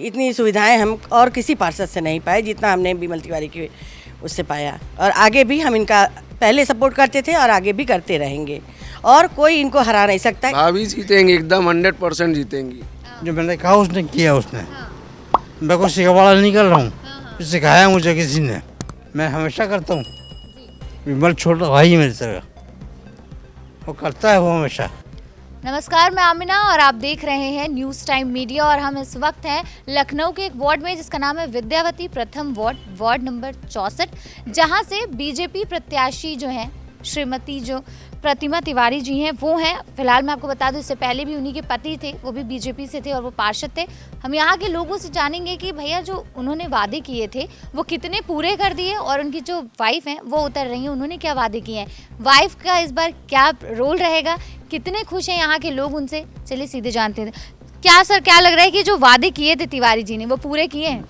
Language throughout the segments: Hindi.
इतनी सुविधाएं हम और किसी पार्षद से नहीं पाए जितना हमने बिमल तिवारी की उससे पाया, और आगे भी हम इनका पहले सपोर्ट करते थे और आगे भी करते रहेंगे, और कोई इनको हरा नहीं सकता। भाभी जीतेंगे, एकदम 100% जीतेंगी। जो मैंने कहा उसने किया, उसने मैं को सिखावाड़ा नहीं कर रहा हूँ, सिखाया मुझे किसी ने, मैं हमेशा करता हूँ। विमल छोटा भाई मेरी तरह, वो करता है वो हमेशा। नमस्कार, मैं आमिना और आप देख रहे हैं न्यूज़ टाइम मीडिया। और हम इस वक्त हैं लखनऊ के एक वार्ड में जिसका नाम है विद्यावती प्रथम वार्ड नंबर 64, जहां से बीजेपी प्रत्याशी जो हैं श्रीमती जो प्रतिमा तिवारी जी हैं वो हैं। फिलहाल मैं आपको बता दूं, इससे पहले भी उन्हीं के पति थे, वो भी बीजेपी से थे और वो पार्षद थे। हम यहाँ के लोगों से जानेंगे कि भैया जो उन्होंने वादे किए थे वो कितने पूरे कर दिए, और उनकी जो वाइफ हैं वो उतर रही हैं, उन्होंने क्या वादे किए हैं, वाइफ का इस बार क्या रोल रहेगा, कितने खुश हैं यहाँ के लोग उनसे। चलिए सीधे जानते हैं। क्या सर, क्या लग रहा है कि जो वादे किए थे तिवारी जी ने वो पूरे किए हैं?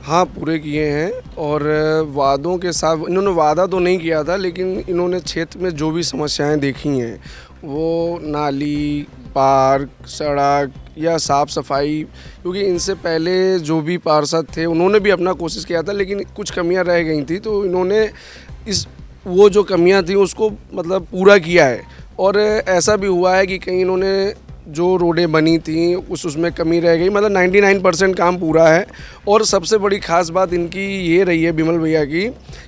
हाँ, पूरे किए हैं, और वादों के साथ इन्होंने वादा तो नहीं किया था, लेकिन इन्होंने क्षेत्र में जो भी समस्याएं देखी हैं, वो नाली, पार्क, सड़क या साफ़ सफाई, क्योंकि इनसे पहले जो भी पार्षद थे उन्होंने भी अपना कोशिश किया था, लेकिन कुछ कमियां रह गई थी, तो इन्होंने वो जो कमियां थी उसको मतलब पूरा किया है। और ऐसा भी हुआ है कि कहीं इन्होंने जो रोडें बनी थी उसमें कमी रह गई, मतलब 99% काम पूरा है। और सबसे बड़ी ख़ास बात इनकी ये रही है बिमल भैया की,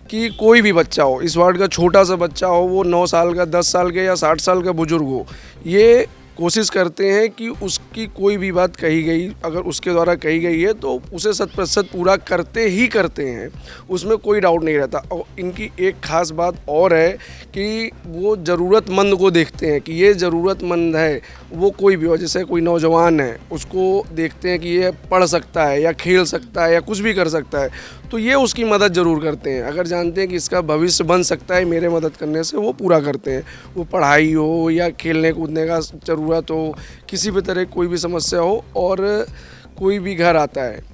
कि कोई भी बच्चा हो, इस वार्ड का छोटा सा बच्चा हो, वो 9 साल का, 10 साल के या 60 साल का बुजुर्ग हो, ये कोशिश करते हैं कि उसकी कोई भी बात कही गई, अगर उसके द्वारा कही गई है तो उसे 100% पूरा करते ही करते हैं, उसमें कोई डाउट नहीं रहता। और इनकी एक ख़ास बात और है कि वो ज़रूरतमंद को देखते हैं कि ये ज़रूरतमंद है, वो कोई भी हो, जैसे कोई नौजवान है उसको देखते हैं कि ये पढ़ सकता है या खेल सकता है या कुछ भी कर सकता है, तो ये उसकी मदद ज़रूर करते हैं। अगर जानते हैं कि इसका भविष्य बन सकता है मेरे मदद करने से, वो पूरा करते हैं। वो पढ़ाई हो या खेलने कूदने का ज़रूरत हो, किसी भी तरह कोई भी समस्या हो, और कोई भी घर आता है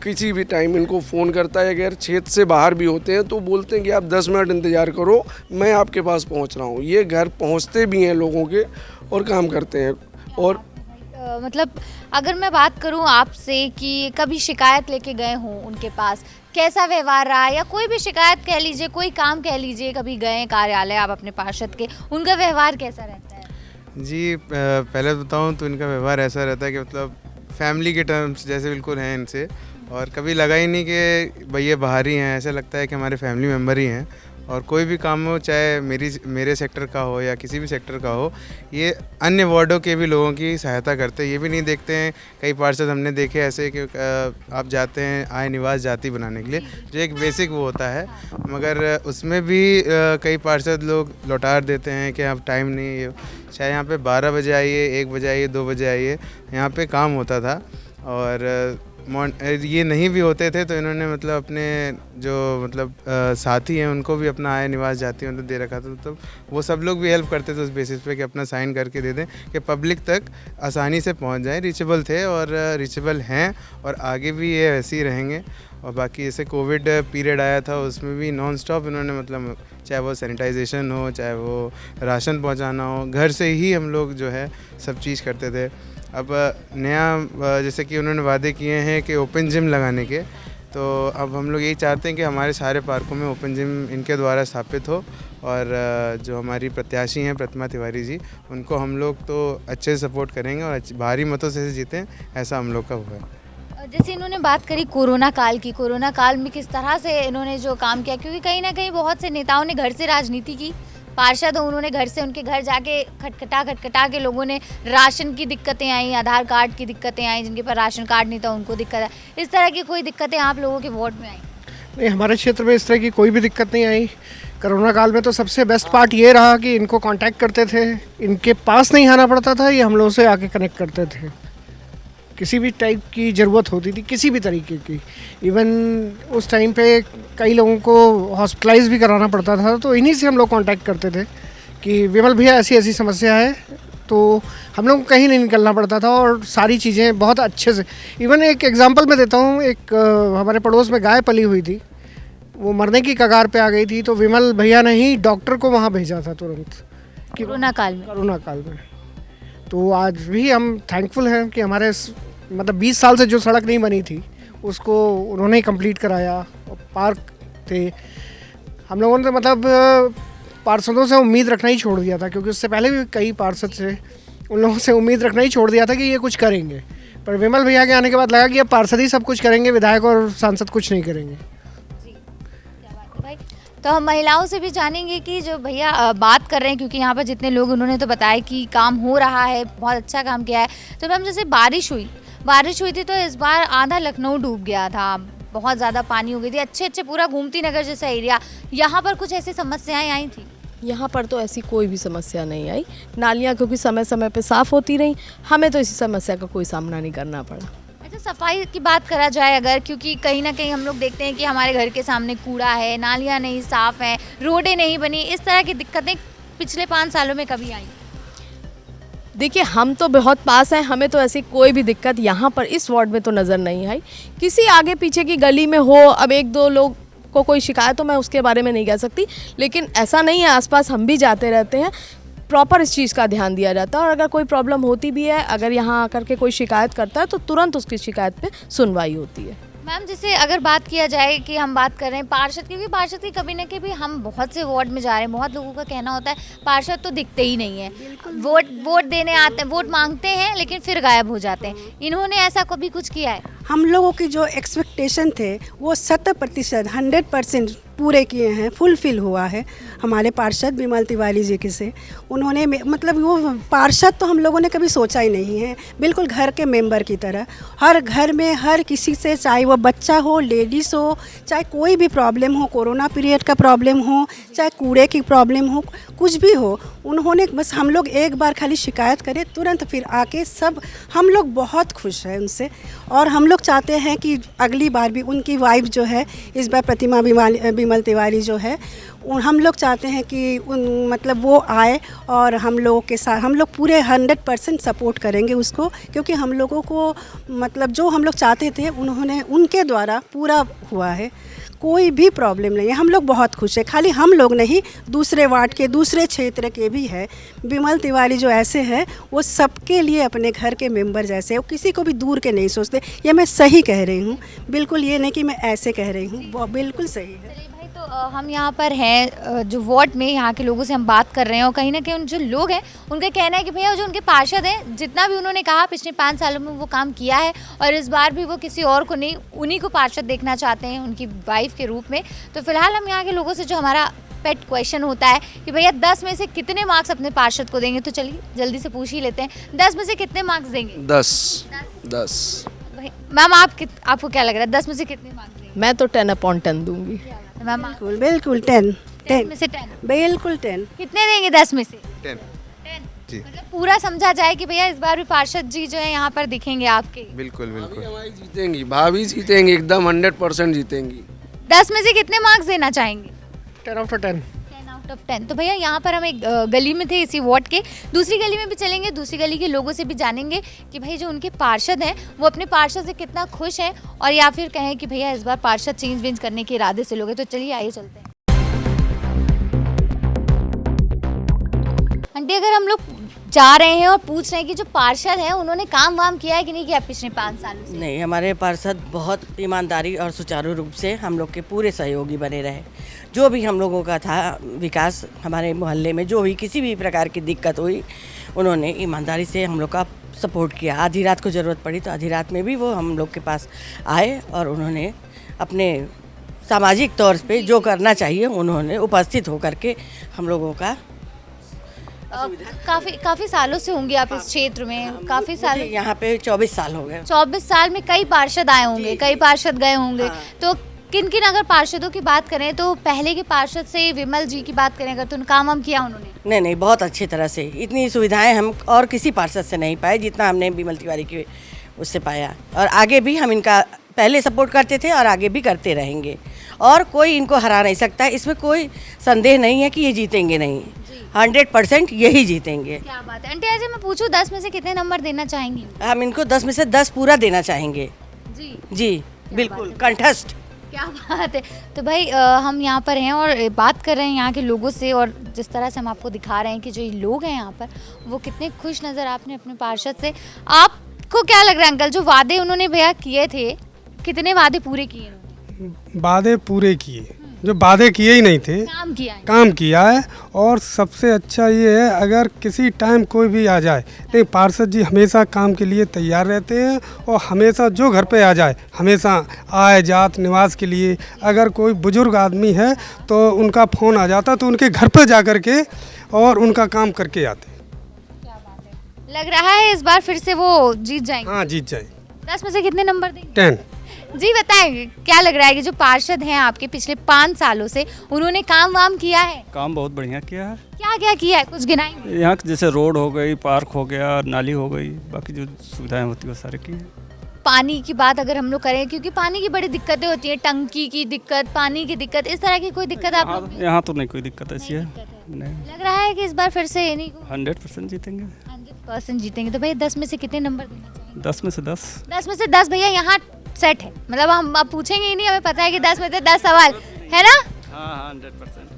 किसी भी टाइम इनको फ़ोन करता है। अगर क्षेत्र से बाहर भी होते हैं तो बोलते हैं कि आप 10 मिनट इंतज़ार करो, मैं आपके पास पहुंच रहा हूं। ये घर पहुंचते भी हैं लोगों के और काम करते हैं। और मतलब अगर मैं बात करूं आपसे कि कभी शिकायत लेके गए हों उनके पास, कैसा व्यवहार रहा, या कोई भी शिकायत कह लीजिए, कोई काम कह लीजिए, कभी गए कार्यालय आप अपने पार्षद के, उनका व्यवहार कैसा रहता है? जी, पहले बताऊं तो इनका व्यवहार ऐसा रहता है कि मतलब फैमिली के टर्म्स जैसे बिल्कुल हैं इनसे, और कभी लगा ही नहीं कि भैया बाहर ही हैं, ऐसा लगता है कि हमारे फैमिली मेम्बर ही हैं। और कोई भी काम हो, चाहे मेरे सेक्टर का हो या किसी भी सेक्टर का हो, ये अन्य वार्डों के भी लोगों की सहायता करते हैं। ये भी नहीं देखते हैं, कई पार्षद हमने देखे ऐसे कि आप जाते हैं आय निवास जाति बनाने के लिए, जो एक बेसिक वो होता है, मगर उसमें भी कई पार्षद लोग लौटार देते हैं कि अब टाइम नहीं है, चाहे यहाँ पे 12 बजे आइए, 1 बजे आइए, 2 बजे आइए, यहाँ पे काम होता था। और ये नहीं भी होते थे तो इन्होंने मतलब अपने जो मतलब साथी हैं उनको भी अपना आय निवास जाति मतलब दे रखा था, तो वो सब लोग भी हेल्प करते थे उस बेसिस पे कि अपना साइन करके दे दें कि पब्लिक तक आसानी से पहुंच जाए। रीचेबल थे और रीचेबल हैं, और आगे भी ये ऐसे ही रहेंगे। और बाकी जैसे कोविड पीरियड आया था उसमें भी नॉन स्टॉप इन्होंने मतलब, चाहे वो सैनिटाइजेशन हो, चाहे वो राशन पहुंचाना हो, घर से ही हम लोग जो है सब चीज़ करते थे। अब नया जैसे कि उन्होंने वादे किए हैं कि ओपन जिम लगाने के, तो अब हम लोग यही चाहते हैं कि हमारे सारे पार्कों में ओपन जिम इनके द्वारा स्थापित हो। और जो हमारी प्रत्याशी हैं प्रतिमा तिवारी जी, उनको हम लोग तो अच्छे से सपोर्ट करेंगे और भारी मतों से जीतें, ऐसा हम लोग का हुआ है। जैसे इन्होंने बात करी कोरोना काल की, कोरोना काल में किस तरह से इन्होंने जो काम किया, क्योंकि कहीं ना कहीं बहुत से नेताओं ने घर से राजनीति की, पार्षद हो उन्होंने घर से, उनके घर जाके खटखटा के लोगों ने राशन की दिक्कतें आई, आधार कार्ड की दिक्कतें आई, जिनके पास राशन कार्ड नहीं था उनको दिक्कत आई। इस तरह की कोई दिक्कतें आप लोगों के वार्ड में आई? नहीं, हमारे क्षेत्र में इस तरह की कोई भी दिक्कत नहीं आई। कोरोना काल में तो सबसे बेस्ट पार्ट ये रहा कि इनको कांटेक्ट करते थे, इनके पास नहीं आना पड़ता था, ये हम लोगों से आके कनेक्ट करते थे। किसी भी टाइप की ज़रूरत होती थी, किसी भी तरीके की, इवन उस टाइम पे कई लोगों को हॉस्पिटलाइज भी कराना पड़ता था, तो इन्हीं से हम लोग कांटेक्ट करते थे कि विमल भैया ऐसी ऐसी समस्या है, तो हम लोग को कहीं नहीं निकलना पड़ता था और सारी चीज़ें बहुत अच्छे से। इवन एक एग्जांपल मैं देता हूँ, एक हमारे पड़ोस में गाय पली हुई थी, वो मरने की कगार पे आ गई थी, तो विमल भैया ने ही डॉक्टर को वहाँ भेजा था तुरंत, कोरोना काल में। तो आज भी हम थैंकफुल हैं कि हमारे मतलब 20 साल से जो सड़क नहीं बनी थी उसको उन्होंने ही कंप्लीट कराया। और पार्क थे, हम लोगों ने मतलब पार्षदों से उम्मीद रखना ही छोड़ दिया था, क्योंकि उससे पहले भी कई पार्षद से उन लोगों से उम्मीद रखना ही छोड़ दिया था कि ये कुछ करेंगे। पर विमल भैया के आने के बाद लगा कि अब पार्षद ही सब कुछ करेंगे, विधायक और सांसद कुछ नहीं करेंगे। भाई तो हम महिलाओं से भी जानेंगे कि जो भैया बात कर रहे हैं, क्योंकि यहाँ पर जितने लोग उन्होंने तो बताया कि काम हो रहा है, बहुत अच्छा काम किया है। तो मैम जैसे बारिश हुई थी तो इस बार आधा लखनऊ डूब गया था, बहुत ज़्यादा पानी हो गई थी, अच्छे पूरा गोमती नगर जैसा एरिया, यहाँ पर कुछ ऐसी समस्याएं आई थी? यहाँ पर तो ऐसी कोई भी समस्या नहीं आई। नालियाँ क्योंकि समय समय पे साफ़ होती रहीं, हमें तो इसी समस्या का कोई सामना नहीं करना पड़ा। अच्छा, सफाई की बात करा जाए अगर, क्योंकि कहीं ना कहीं हम लोग देखते हैं कि हमारे घर के सामने कूड़ा है, नालियाँ नहीं साफ़ हैं, रोडें नहीं बनी, इस तरह की दिक्कतें पिछले 5 सालों में कभी आई? देखिए हम तो बहुत पास हैं, हमें तो ऐसी कोई भी दिक्कत यहाँ पर इस वार्ड में तो नज़र नहीं आई। किसी आगे पीछे की गली में हो, अब 1-2 लोग को कोई शिकायत हो, मैं उसके बारे में नहीं कह सकती, लेकिन ऐसा नहीं है। आसपास हम भी जाते रहते हैं, प्रॉपर इस चीज़ का ध्यान दिया जाता है। और अगर कोई प्रॉब्लम होती भी है, अगर यहाँ आकर के कोई शिकायत करता है तो तुरंत उसकी शिकायत पे सुनवाई होती है। मैम जैसे अगर बात किया जाए कि हम बात कर रहे हैं पार्षद की, क्योंकि पार्षद की कभी ना कभी हम बहुत से वार्ड में जा रहे हैं, बहुत लोगों का कहना होता है पार्षद तो दिखते ही नहीं है, वोट देने आते हैं, वोट मांगते हैं लेकिन फिर गायब हो जाते हैं। इन्होंने ऐसा कभी कुछ किया है? हम लोगों की जो एक्सपेक्टेशन थे वो 100% 100% पूरे किए हैं, फुलफिल हुआ है हमारे पार्षद विमल तिवारी जी के से। उन्होंने मतलब वो पार्षद तो हम लोगों ने कभी सोचा ही नहीं है, बिल्कुल घर के मेंबर की तरह। हर घर में हर किसी से, चाहे वो बच्चा हो, लेडीज़ हो, चाहे कोई भी प्रॉब्लम हो, कोरोना पीरियड का प्रॉब्लम हो, चाहे कूड़े की प्रॉब्लम हो, कुछ भी हो, उन्होंने बस हम लोग एक बार खाली शिकायत करें तुरंत फिर आके सब, हम लोग बहुत खुश हैं उनसे। और हम लोग चाहते हैं कि अगली बार भी उनकी वाइफ जो है, इस बार प्रतिमा विमल तिवारी जो है, हम लोग चाहते हैं कि मतलब वो आए और हम लोगों के साथ, हम लोग पूरे 100% सपोर्ट करेंगे उसको, क्योंकि हम लोगों को मतलब जो हम लोग चाहते थे उन्होंने उनके द्वारा पूरा हुआ है। कोई भी प्रॉब्लम नहीं है, हम लोग बहुत खुश हैं। खाली हम लोग नहीं, दूसरे वार्ड के, दूसरे क्षेत्र के भी है। विमल तिवारी जो ऐसे हैं वो सबके लिए अपने घर के मेंबर जैसे, वो किसी को भी दूर के नहीं सोचते। ये मैं सही कह रही हूँ, बिल्कुल ये नहीं कि मैं ऐसे कह रही हूँ, वो बिल्कुल सही है। तो हम यहाँ पर हैं जो वार्ड में, यहाँ के लोगों से हम बात कर रहे हैं और कहीं ना कहीं उन जो लोग हैं उनका कहना है कि भैया जो उनके पार्षद हैं, जितना भी उन्होंने कहा पिछले 5 सालों में वो काम किया है और इस बार भी वो किसी और को नहीं, उन्हीं को पार्षद देखना चाहते हैं उनकी वाइफ के रूप में। तो फिलहाल हम यहाँ के लोगों से, जो हमारा पेट क्वेश्चन होता है कि भैया 10 में से कितने मार्क्स अपने पार्षद को देंगे, तो चलिए जल्दी से पूछ ही लेते हैं। 10 में से कितने मार्क्स देंगे? 10। मैम आपको क्या लग रहा है, 10 में से कितने मार्क्स देंगे? मैं तो 10/10 दूंगी। मैम बिल्कुल 10 में से 10 बिल्कुल 10। कितने देंगे 10 में से? 10 जी। मतलब पूरा समझा जाए कि भैया इस बार भी पार्षद जी जो है यहाँ पर दिखेंगे आपके? बिल्कुल बिल्कुल हमारी जीतेंगी, भाभी जीतेंगी, एकदम 100% जीतेंगी। 10 में से कितने मार्क्स देना चाहेंगे? 10 out of 10। 10 out of 10। तो भैया यहाँ पर हम एक गली में थे, इसी वार्ड के, दूसरी गली में भी चलेंगे, दूसरी गली के लोगों से भी जानेंगे कि भाई जो उनके पार्षद हैं वो अपने पार्षद से कितना खुश हैं, और या फिर कहें कि भैया इस बार पार्षद चेंज वेंज करने के इरादे से लोग हैं। तो चलिए आइए चलते हैं। आंटी, अगर हम लोग जा रहे हैं और पूछ रहे हैं कि जो पार्षद हैं उन्होंने काम वाम किया है कि नहीं किया पिछले 5 सालों से? नहीं, हमारे पार्षद बहुत ईमानदारी और सुचारू रूप से हम लोग के पूरे सहयोगी बने रहे। जो भी हम लोगों का था विकास, हमारे मोहल्ले में जो भी किसी भी प्रकार की दिक्कत हुई, उन्होंने ईमानदारी से हम लोग का सपोर्ट किया। आधी रात को ज़रूरत पड़ी तो आधी रात में भी वो हम लोग के पास आए और उन्होंने अपने सामाजिक तौर पे जो करना चाहिए उन्होंने उपस्थित होकर के हम लोगों का। काफ़ी सालों से होंगे आप इस क्षेत्र में? काफ़ी साल, यहाँ पे 24 साल हो गए। 24 साल में कई पार्षद आए होंगे, कई पार्षद गए होंगे। तो किन किन अगर पार्षदों की बात करें तो पहले के पार्षद से विमल जी की बात करें अगर, तो काम हम किया उन्होंने? नहीं, बहुत अच्छी तरह से। इतनी सुविधाएं हम और किसी पार्षद से नहीं पाए जितना हमने विमल तिवारी की उससे पाया। और आगे भी हम इनका पहले सपोर्ट करते थे और आगे भी करते रहेंगे, और कोई इनको हरा नहीं सकता। इसमें कोई संदेह नहीं है कि ये जीतेंगे नहीं, 100% यही जीतेंगे। क्या बात है। आंटी, ऐसे मैं पूछूं 10 में से कितने नंबर देना चाहेंगी? हम इनको 10 में से 10 पूरा देना चाहेंगे। जी बिल्कुल, कंठस्थ। क्या बात है। तो भाई हम यहाँ पर हैं और बात कर रहे हैं यहाँ के लोगों से, और जिस तरह से हम आपको दिखा रहे हैं कि जो ये लोग हैं यहाँ पर वो कितने खुश नज़र आपने अपने पार्षद से। आप आपको क्या लग रहा है अंकल, जो वादे उन्होंने भैया किए थे, कितने वादे पूरे किए उन्होंने? वादे पूरे किए, जो वादे किए ही नहीं थे काम किया है। काम किया है। और सबसे अच्छा ये है, अगर किसी टाइम कोई भी आ जाए, लेकिन पार्षद जी हमेशा काम के लिए तैयार रहते हैं और हमेशा जो घर पे आ जाए हमेशा आय जात निवास के लिए। अगर कोई बुजुर्ग आदमी है तो उनका फ़ोन आ जाता तो उनके घर पे जा कर के और उनका काम करके आते। लग रहा है इस बार फिर से वो जीत जाएंगे? हाँ, जीत जाए। 10 में से कितने नंबर देंगे? 10। जी बताएं, क्या लग रहा है कि जो पार्षद हैं आपके पिछले 5 सालों से, उन्होंने काम वाम किया है? काम बहुत बढ़िया किया है। क्या क्या किया है, कुछ गिनाएंगे? यहाँ जैसे रोड हो गई, पार्क हो गया, नाली हो गई, बाकी जो सुविधाएं होती है वो सारे की है। पानी की बात अगर हम लोग करें, क्योंकि पानी की बड़ी दिक्कतें होती हैं, टंकी की दिक्कत, पानी की दिक्कत, इस तरह की कोई दिक्कत आप लोग को? यहाँ तो नहीं कोई दिक्कत ऐसी है, नहीं। लग रहा है कि इस बार फिर से इन्हीं को 100% जीतेंगे। 100% जीतेंगे। तो भैया 10 में से कितने नंबर देना चाहिए? 10 में से 10। 10 में से 10 भैया यहाँ सेट है, मतलब हम अब पूछेंगे ही नहीं, हमें पता है कि 10 में से 10 सवाल है ना। हाँ 100%।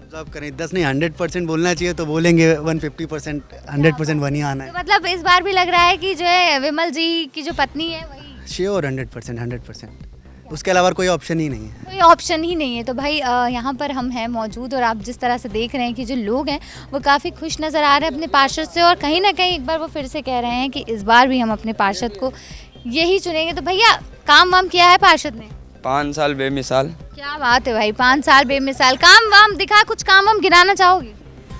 ऑब्जर्व करें, 10 नहीं 100% बोलना चाहिए तो बोलेंगे 150%, 100% वहीं आना तो है। मतलब इस बार भी लग रहा है कि जो है विमल जी की जो पत्नी है वही श्योर 100%। उसके अलावा कोई ऑप्शन ही नहीं है। कोई ऑप्शन ही नहीं है। तो भाई यहाँ पर हम हैं मौजूद और आप जिस तरह से देख रहे हैं कि जो लोग हैं वो काफ़ी खुश नज़र आ रहे हैं अपने पार्षद से, और कहीं ना कहीं एक बार वो फिर से कह रहे हैं कि इस बार भी हम अपने पार्षद को यही चुनेंगे। तो भैया काम वाम किया है पार्षद ने? 5 साल बेमिसाल। क्या बात है भाई, 5 साल बेमिसाल। काम वाम दिखा, कुछ काम वाम गिनाना चाहोगे?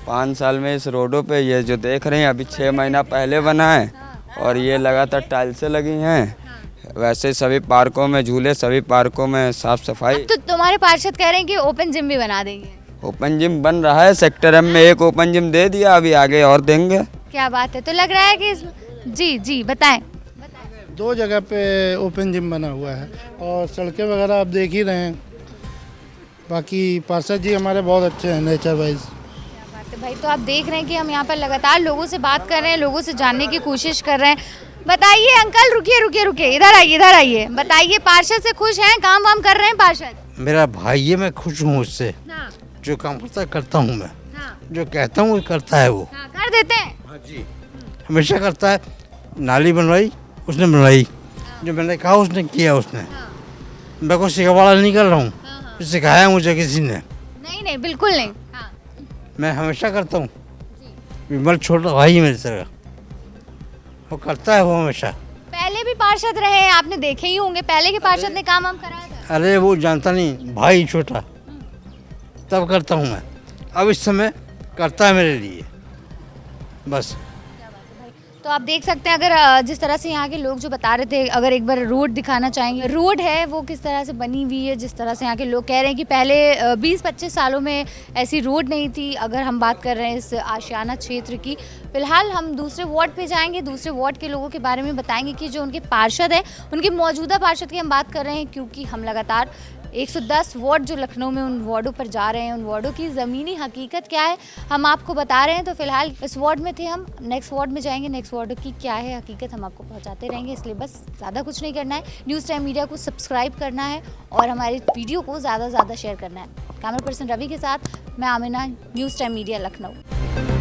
5 साल में इस रोडों पे ये जो देख रहे हैं अभी 6 महीना पहले बना है और ये लगातार टाइल्सें लगी हैं। वैसे सभी पार्कों में झूले, सभी पार्कों में साफ सफाई। तो तुम्हारे पार्षद कह रहे हैं कि ओपन जिम भी बना देंगे। ओपन जिम बन रहा है, सेक्टर एम में एक ओपन जिम दे दिया, अभी आगे और देंगे। क्या बात है। तो लग रहा है कि जी बताएं। 2 जगह पे ओपन जिम बना हुआ है और सड़कें वगैरह आप देख ही रहे हैं। बाकी पार्षद जी हमारे बहुत अच्छे हैं नेचर वाइज। भाई तो आप देख रहे हैं कि हम यहाँ पर लगातार लोगों से बात कर रहे हैं, लोगों से जानने की कोशिश कर रहे हैं। बताइए अंकल, रुकिए, इधर आइए। बताइए, पार्षद से खुश हैं, काम वाम कर रहे हैं पार्षद? मेरा भाई है, मैं खुश हूँ उससे। जो काम करता हूँ मैं, जो कहता हूँ वो करता है वो। कर देते हैं? हाँ जी, हमेशा करता है। नाली बनवाई उसने बनवाई, जो मैंने कहा उसने किया। उसने मैं को सिखावाड़ा नहीं कर रहा हूँ, सिखाया मुझे किसी ने। नहीं बिल्कुल नहीं। मैं हमेशा करता हूँ। विमल छोटा भाई है मेरी तरह, वो करता है वो हमेशा। पहले भी पार्षद रहे हैं, आपने देखे ही होंगे, पहले के पार्षद ने काम वाम कराया था? अरे वो जानता नहीं, भाई छोटा, तब करता हूँ मैं। अब इस समय करता है मेरे लिए बस। तो आप देख सकते हैं, अगर जिस तरह से यहाँ के लोग जो बता रहे थे, अगर एक बार रोड दिखाना चाहेंगे, रोड है वो किस तरह से बनी हुई है, जिस तरह से यहाँ के लोग कह रहे हैं कि पहले 20-25 सालों में ऐसी रोड नहीं थी। अगर हम बात कर रहे हैं इस आशियाना क्षेत्र की, फिलहाल हम दूसरे वार्ड पे जाएंगे, दूसरे वार्ड के लोगों के बारे में बताएंगे कि जो उनके पार्षद हैं, उनके मौजूदा पार्षद की हम बात कर रहे हैं, क्योंकि हम लगातार 110 वार्ड जो लखनऊ में उन वार्डों पर जा रहे हैं, उन वार्डों की ज़मीनी हकीकत क्या है हम आपको बता रहे हैं। तो फिलहाल इस वार्ड में थे हम, नेक्स्ट वार्ड में जाएंगे, नेक्स्ट वार्ड की क्या है हकीकत हम आपको पहुंचाते रहेंगे। इसलिए बस ज़्यादा कुछ नहीं करना है, न्यूज़ टाइम मीडिया को सब्सक्राइब करना है और हमारी वीडियो को ज़्यादा से ज़्यादा शेयर करना है। कैमरा पर्सन रवि के साथ मैं Amina, news time media Lucknow.